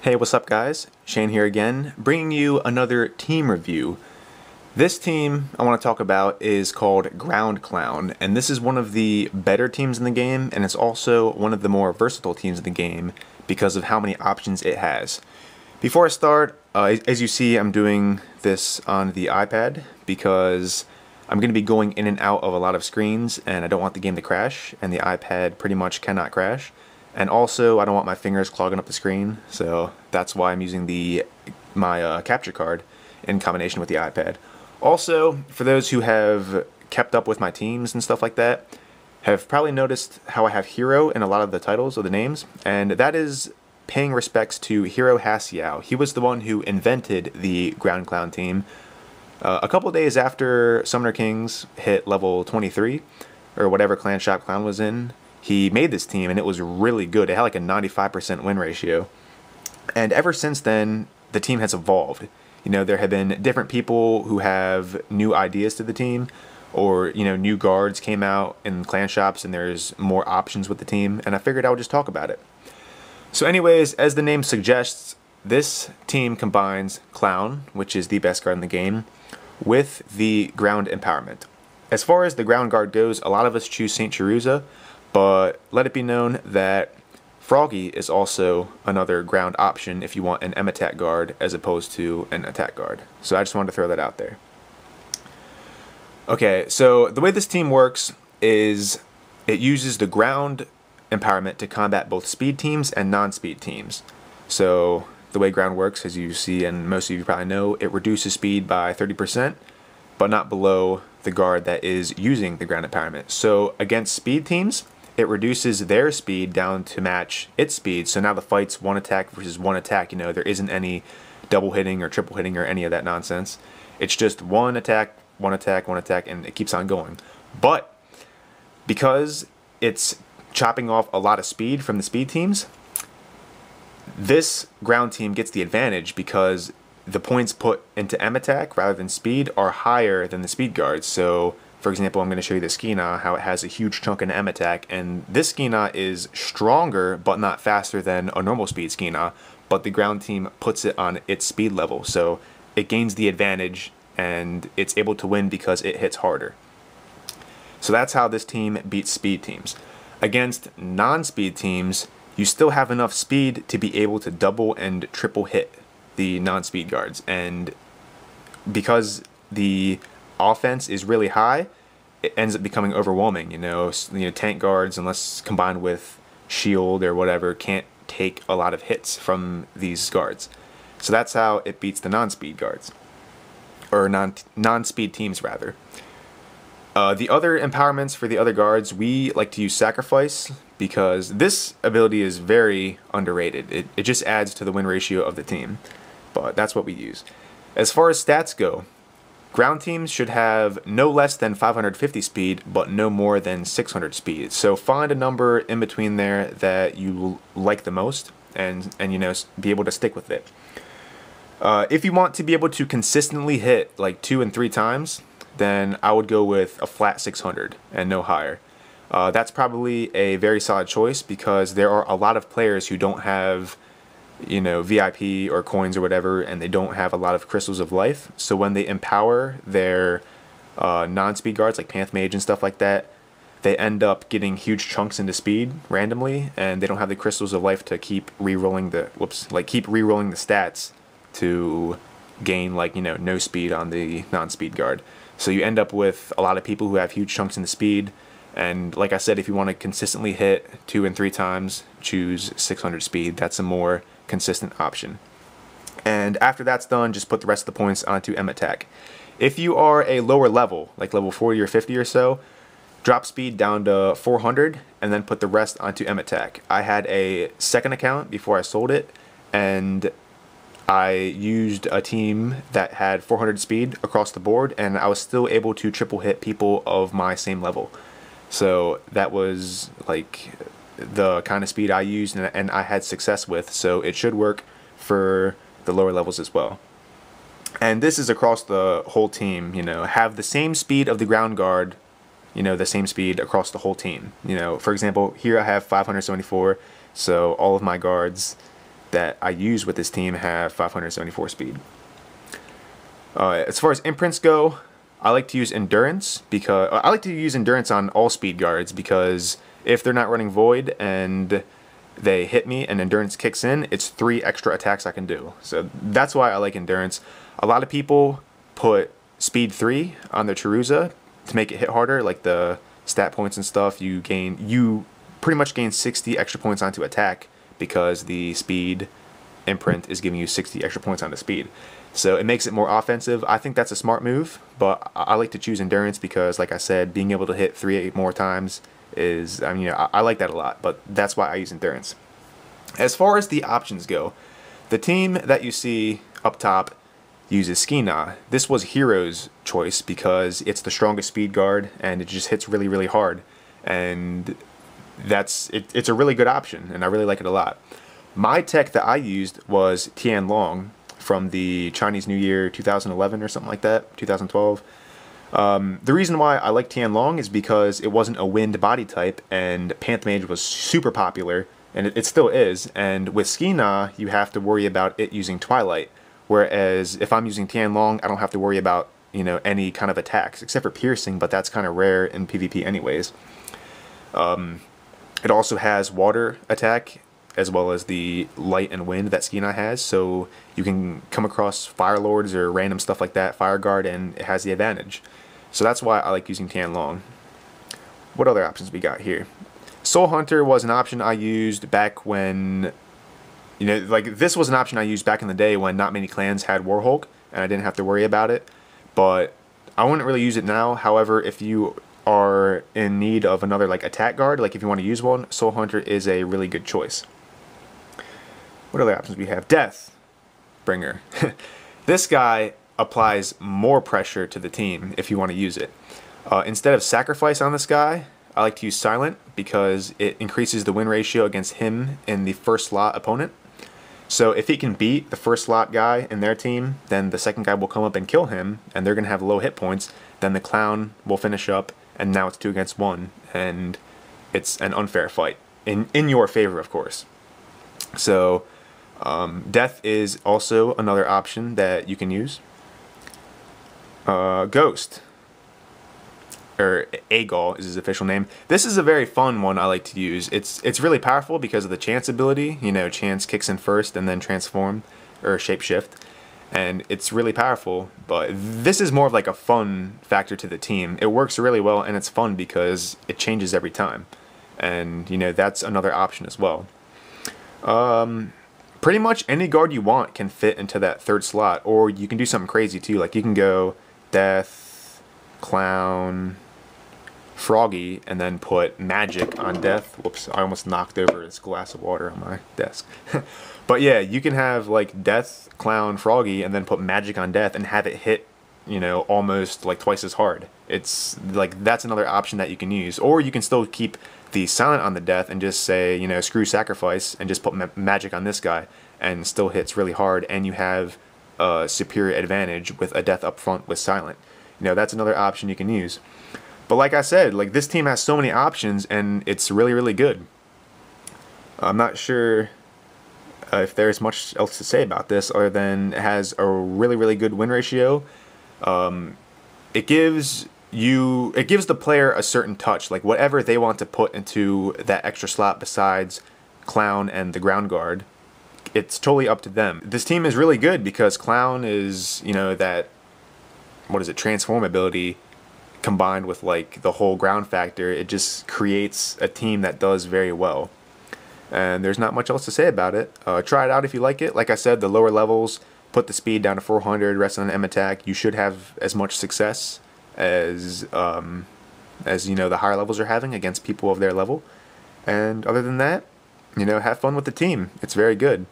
Hey, what's up guys? Shane here again, bringing you another team review. This team I want to talk about is called Ground Clown, and this is one of the better teams in the game, and it's also one of the more versatile teams in the game because of how many options it has. Before I start, as you see, I'm doing this on the iPad because I'm going to be going in and out of a lot of screens, and I don't want the game to crash, and the iPad pretty much cannot crash. And also, I don't want my fingers clogging up the screen, so that's why I'm using my capture card in combination with the iPad. Also, for those who have kept up with my teams and stuff like that, have probably noticed how I have Hero in a lot of the titles of the names, and that is paying respects to Hiro Haseao. He was the one who invented the Ground Clown team. A couple days after Summoner Kings hit level 23, or whatever Clan Shop Clown was in, he made this team and it was really good. It had like a 95% win ratio. And ever since then, the team has evolved. You know, there have been different people who have new ideas to the team, or, you know, new guards came out in clan shops and there's more options with the team, and I figured I would just talk about it. So anyways, as the name suggests, this team combines Clown, which is the best guard in the game, with the ground empowerment. As far as the ground guard goes, a lot of us choose Saint Chiruza, but let it be known that Froggy is also another ground option if you want an M-attack guard as opposed to an attack guard. So I just wanted to throw that out there. Okay, so the way this team works is it uses the ground empowerment to combat both speed teams and non-speed teams. So the way ground works, as you see and most of you probably know, it reduces speed by 30%, but not below the guard that is using the ground empowerment. So against speed teams, it reduces their speed down to match its speed. So now the fight's one attack versus one attack. You know, there isn't any double hitting or triple hitting or any of that nonsense. It's just one attack, one attack, one attack, and it keeps on going. But because it's chopping off a lot of speed from the speed teams, this ground team gets the advantage because the points put into M attack rather than speed are higher than the speed guards. So for example, I'm going to show you the Skina, how it has a huge chunk in M attack, and this Skina is stronger but not faster than a normal speed Skina, but the ground team puts it on its speed level, so it gains the advantage and it's able to win because it hits harder. So that's how this team beats speed teams. Against non-speed teams, you still have enough speed to be able to double and triple hit the non-speed guards, and because the offense is really high, it ends up becoming overwhelming. You know, tank guards, unless combined with shield or whatever, can't take a lot of hits from these guards. So that's how it beats the non-speed guards, or non-speed teams rather. The other empowerments for the other guards, we like to use Sacrifice because this ability is very underrated. It just adds to the win ratio of the team, but that's what we use. As far as stats go, ground teams should have no less than 550 speed, but no more than 600 speed. So find a number in between there that you like the most, and you know, be able to stick with it. If you want to be able to consistently hit like 2 and 3 times, then I would go with a flat 600 and no higher. That's probably a very solid choice because there are a lot of players who don't have, you know, VIP or coins or whatever, and they don't have a lot of crystals of life. So when they empower their non-speed guards like Panth Mage and stuff like that, they end up getting huge chunks into speed randomly, and they don't have the crystals of life to keep re-rolling the re-rolling the stats to gain, like, you know, no speed on the non-speed guard. So you end up with a lot of people who have huge chunks in the speed. And like I said, if you want to consistently hit 2 and 3 times, choose 600 speed. That's a more consistent option. And after that's done, just put the rest of the points onto M attack. If you are a lower level, like level 40 or 50 or so, drop speed down to 400 and then put the rest onto M attack. I had a second account before I sold it, and I used a team that had 400 speed across the board, and I was still able to triple hit people of my same level. So that was like the kind of speed I used and I had success with, so it should work for the lower levels as well. And this is across the whole team. You know, have the same speed of the ground guard, you know, the same speed across the whole team. You know, for example, here I have 574, so all of my guards that I use with this team have 574 speed. As far as imprints go, I like to use endurance because I like to use endurance on all speed guards, because if they're not running void and they hit me and endurance kicks in, it's 3 extra attacks I can do. So that's why I like endurance. A lot of people put speed 3 on their Chiruza to make it hit harder, like the stat points and stuff. You pretty much gain 60 extra points onto attack because the speed imprint is giving you 60 extra points onto speed. So it makes it more offensive. I think that's a smart move, but I like to choose endurance because, like I said, being able to hit 3 more times is, I mean, I like that a lot, but that's why I use endurance. As far as the options go, the team that you see up top uses Skina. This was Hero's choice because it's the strongest speed guard and it just hits really, really hard. And it's a really good option, and I really like it a lot. My tech that I used was Tianlong from the Chinese New Year 2011 or something like that, 2012. The reason why I like Tianlong is because it wasn't a wind body type, and Panth Mage was super popular, and it still is. And with Skina, you have to worry about it using Twilight, whereas if I'm using Tianlong, I don't have to worry about, you know, any kind of attacks, except for piercing, but that's kind of rare in PvP anyways. It also has water attack, as well as the light and wind that Skina has, so you can come across Fire Lords or random stuff like that, Fire Guard, and it has the advantage. So that's why I like using Tianlong. What other options we got here? Soul Hunter was an option I used back when, you know, like this was an option I used back in the day when not many clans had Warhulk, and I didn't have to worry about it, but I wouldn't really use it now. However, if you are in need of another like attack guard, like if you want to use one, Soul Hunter is a really good choice. What other options we have? Death Bringer. This guy applies more pressure to the team if you want to use it. Instead of sacrifice on this guy, I like to use Silent because it increases the win ratio against him and the first slot opponent. So if he can beat the first slot guy in their team, then the second guy will come up and kill him, and they're going to have low hit points. Then the clown will finish up, and now it's 2 against 1, and it's an unfair fight. In your favor, of course. So Death is also another option that you can use. Ghost, or Agal is his official name. This is a very fun one I like to use. It's really powerful because of the chance ability. You know, chance kicks in first and then transform or shapeshift, and it's really powerful. But this is more of like a fun factor to the team. It works really well and it's fun because it changes every time, and you know that's another option as well. Pretty much any guard you want can fit into that 3rd slot, or you can do something crazy too. Like you can go Death, Clown, Froggy, and then put Magic on Death. Whoops, I almost knocked over this glass of water on my desk. But yeah, you can have like Death, Clown, Froggy, and then put Magic on Death and have it hit, you know, almost like twice as hard. It's like, that's another option that you can use. Or you can still keep the Silent on the Death and just say, you know, screw sacrifice and just put Magic on this guy, and still hits really hard, and you have a superior advantage with a Death up front with Silent. You know, that's another option you can use. But like I said, like this team has so many options, and it's really, really good. I'm not sure if there's much else to say about this other than it has a really, really good win ratio. It gives the player a certain touch, like whatever they want to put into that extra slot besides Clown and the ground guard. It's totally up to them. This team is really good because Clown is, you know, that, what is it, transform ability combined with like the whole ground factor. It just creates a team that does very well. And there's not much else to say about it. Try it out if you like it. Like I said, the lower levels, put the speed down to 400, rest on an M attack. You should have as much success as you know the higher levels are having against people of their level. And other than that, you know, have fun with the team. It's very good.